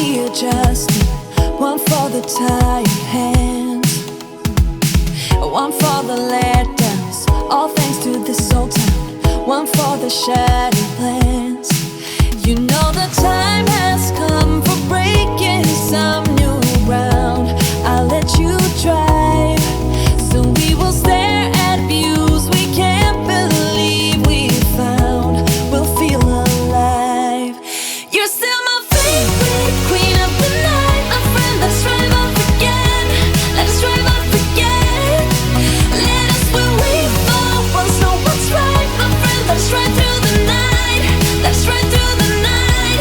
the adjusting, one for the tired hands, one for the letdowns, all thanks to this old town, one for the shattered plans. You know the time has come for breaking some new ground. I'll let you drive, so we will stare at views we can't believe we found. We'll feel alive. You're still my favorite queen of the night, my friend. Let's drive off again. Let's drive off again. Let us where we fall. Once know what's right, my friend. Let's ride through the night. Let's ride through the night.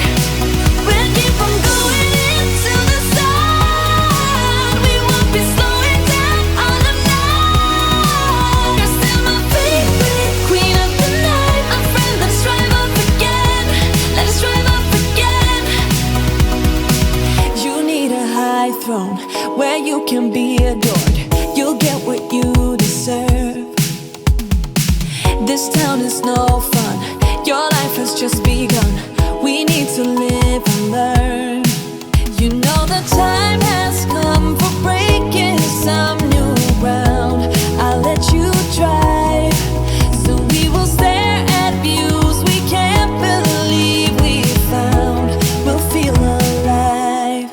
We'll keep on going into the sun. We won't be slowing down all the night. You're still my favorite queen of the night, my friend. Let's drive off again. Let's drive off again. You need a high throne where you can be adored. You'll get what you deserve. This town is no fun. Your life has just begun. We need to live and learn. You know the time has come for breaking some new ground. I'll let you drive, so we will stare at views we can't believe we found. We'll feel alive.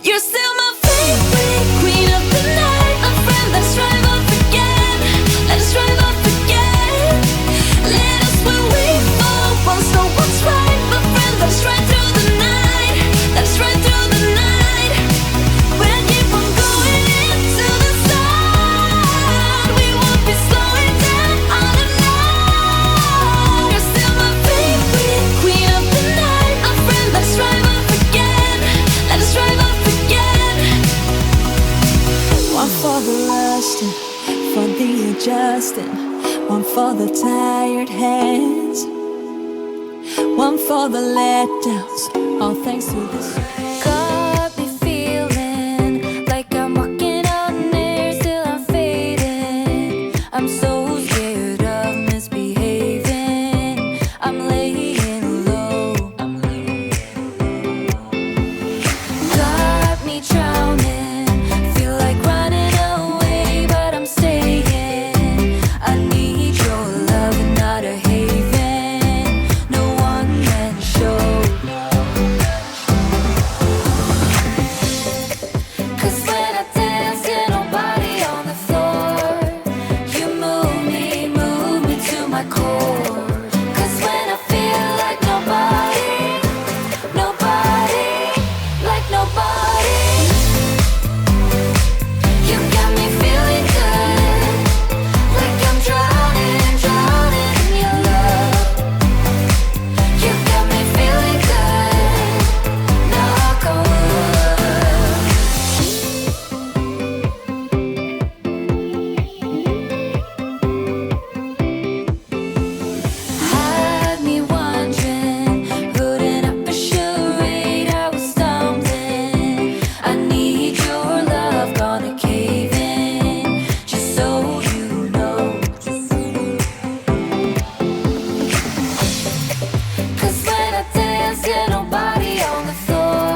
You're still my favorite queen of the night, my friend. Let's drive off again. Let's drive off again. Let us where we fall. Once know what's right, my friend. Let's ride through the night. Let's ride through the night. We'll keep on going into the sun. We won't be slowing down all the night. You're still my favorite queen of the night, my friend. Let's drive off again. Let's drive off again. One for the lusting, for the adjusting, one for the tired hands, one for the letdowns, all thanks to this. Got me feeling like I'm walking on air, still I'm fading. I'm so scared of misbehaving. I'm laying low. Got me drowning, feel like running away, but I'm staying. I need your love and not a haven. No one man show. 'Cause when I dance, get nobody on the floor. You move me to my core. 'Cause when I feel like nobody, like nobody. You got me feeling good, like I'm drowning in your love. You got me feeling good, knock on wood. Had me wondering, putting up a charade, I was stumbling. I need your love, gonna cave in, just so you know. 'Cause when I dance, get nobody on the floor.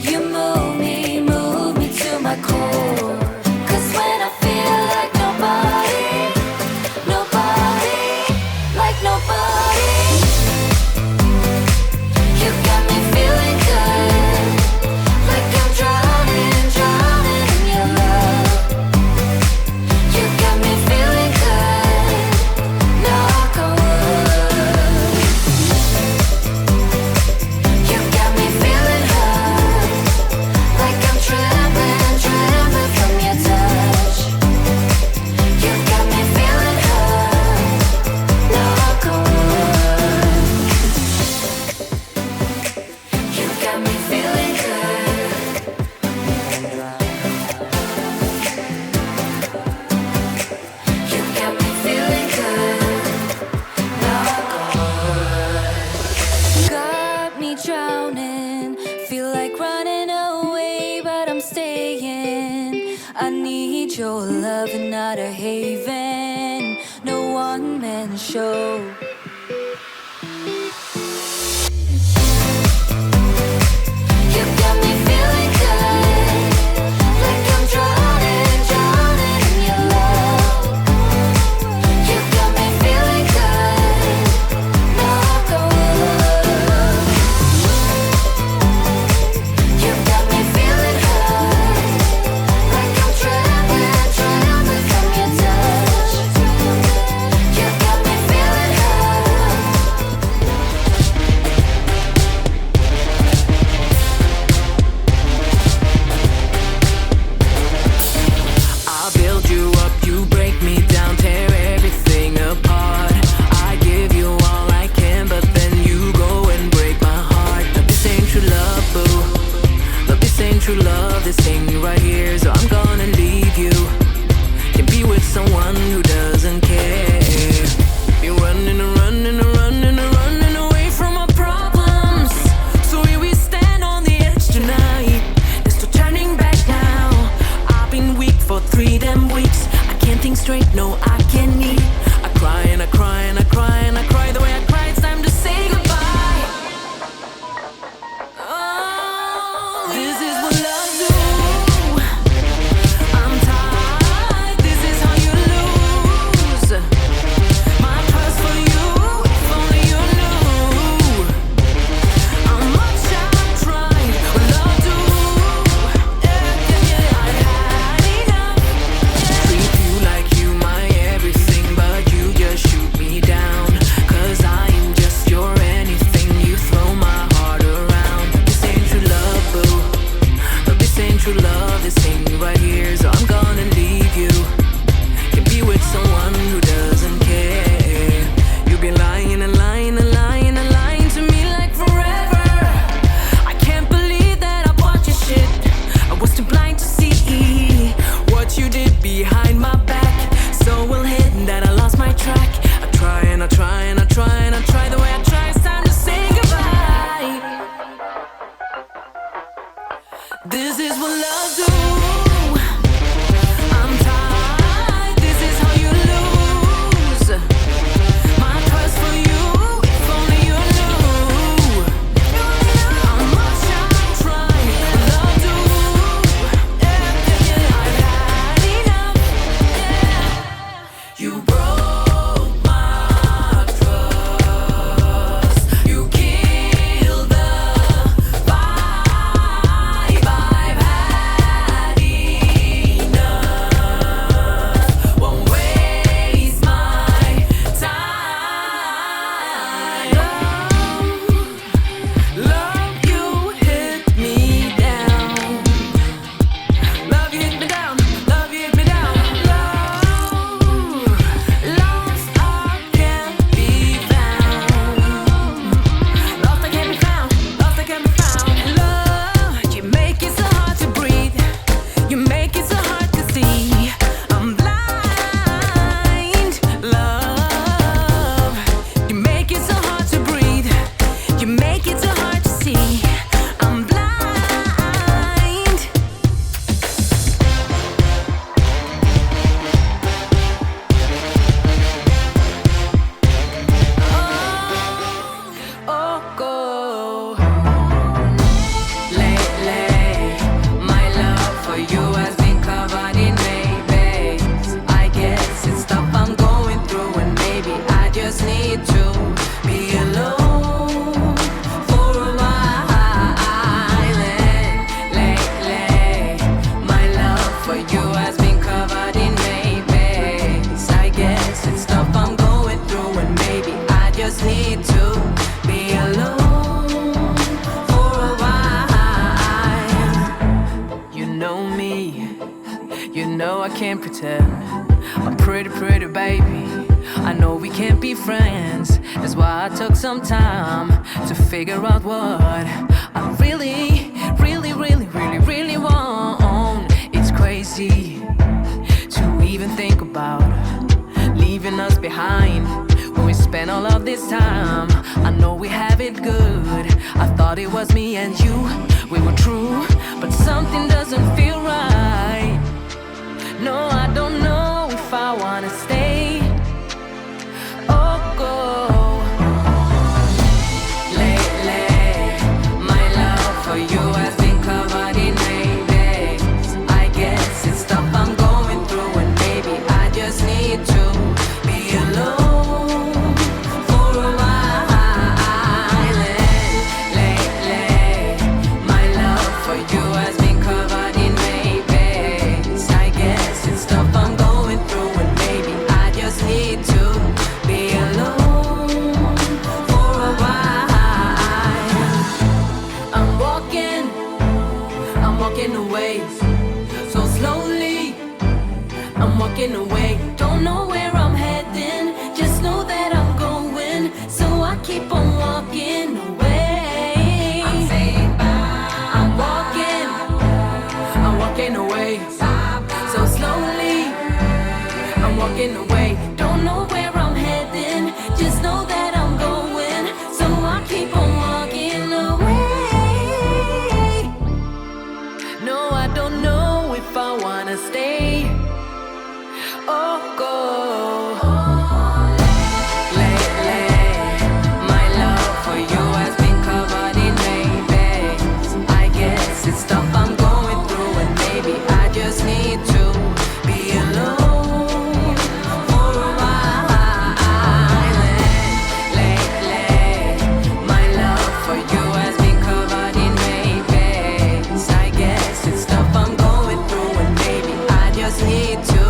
You move me to my core. 'Cause when I feel like nobody, like nobody. You got me feeling good, like I'm drowning in your love. You got me feeling good, knock on wood. You got me feeling hurt, like I'm trembling from your touch. You got me feeling hurt, knock on wood. You got me feeling good. You got me feeling good, knock on wood. Got me drowning, feel like running away, but I'm staying. I need your love and not a haven. No one man show. You got true love, this ain't right here, so I'm gonna leave you. Can be with someone who doesn't care. You're running and running and running and running away from our problems. So here we stand on the edge tonight. There's no turning back now. I've been weak for 3 damn weeks. I can't think straight, no, I can't eat. I cry and I cry and I cry and I cry. The way I cry, it's time to say goodbye. Oh, this is what love do. I'm tired, this is how you lose. My trust for you, if only you knew how much I've tried. What love do? Yeah, yeah, yeah. I've had enough. Treat you like you my everything, but you just shoot me down. 'Cause I am just your anything. You throw my heart around. This ain't true love, boo. But this ain't true love, this ain't right here, so I'm gonna leave you. Can be with someone who doesn't care. You've been lying and lying and lying and lying to me like forever. I can't believe that I bought your shit. I was too blind to see what you did behind my back. So well hidden that I lost my track. I try and I try and I try and I try. The way I try, it's time to say goodbye. This is what love do. I'm tired, this is how you lose. My trust for you, if only you knew how much I've tried. Love do. Yeah, yeah, yeah. I've had enough. Yeah. You broke my trust. You killed the vibe. I've had enough. Won't waste my time. Love, you hit me down. Love, you hit me down. Love, you hit me down. Lost, I can't be found. Lost, I can't be found. Lost, I can't be found. Love, you make it so hard to breathe. You make it so hard to see. I'm blind. Love, you make it so hard to breathe. You make it so hard to see. I'm blind. Oh, go. Lately, my love for you has been covered in maybes. I guess it's stuff I'm going through, and maybe I just need to be alone for a while. Lately, my love for you has been covered in maybes. I guess it's stuff I'm going through, and maybe I just need to be alone for a while. You know me, you know I can't pretend. I'm pretty, pretty baby. I know we can't be friends. That's why I took some time to figure out what I really, really, really, really, really want. It's crazy to even think about leaving us behind when we spent all of this time. I know we have it good. I thought it was me and you, we were true, but something doesn't feel right. No, I don't know if I wanna stay or go. Lately, my love for you has been covered in maybes. I guess it's stuff I'm going through, and maybe I just need to be alone for a while. Lately, my love for you has been covered in maybes. I guess it's stuff I'm going through, and maybe I just need to be alone for a while. I'm walking away so slowly. I'm walking away, don't know where I'm heading, just know that I'm going, so I keep on walking away. I'm saying bye. I'm walking walking away. Don't know where I'm heading, just know that I'm going. So I keep on walking away. No, I don't know if I wanna stay or go. Lately, my love for you has been covered in maybes. I guess it's stuff I'm going through, and maybe I just need to be alone for a while. Lately, my love for you has been covered in maybes. I guess it's stuff I'm going through, and maybe I just need to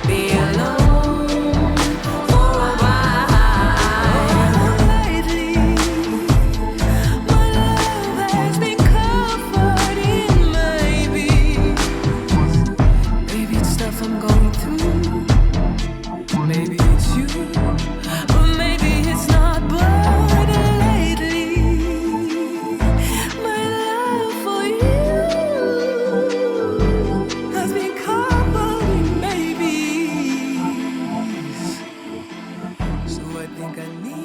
be alone for a while. Lately, my love has been covered in maybes. Maybe it's stuff I'm going through. Maybe it's you, or maybe it's not. But lately, my love for you has been covered in maybes. So I think I need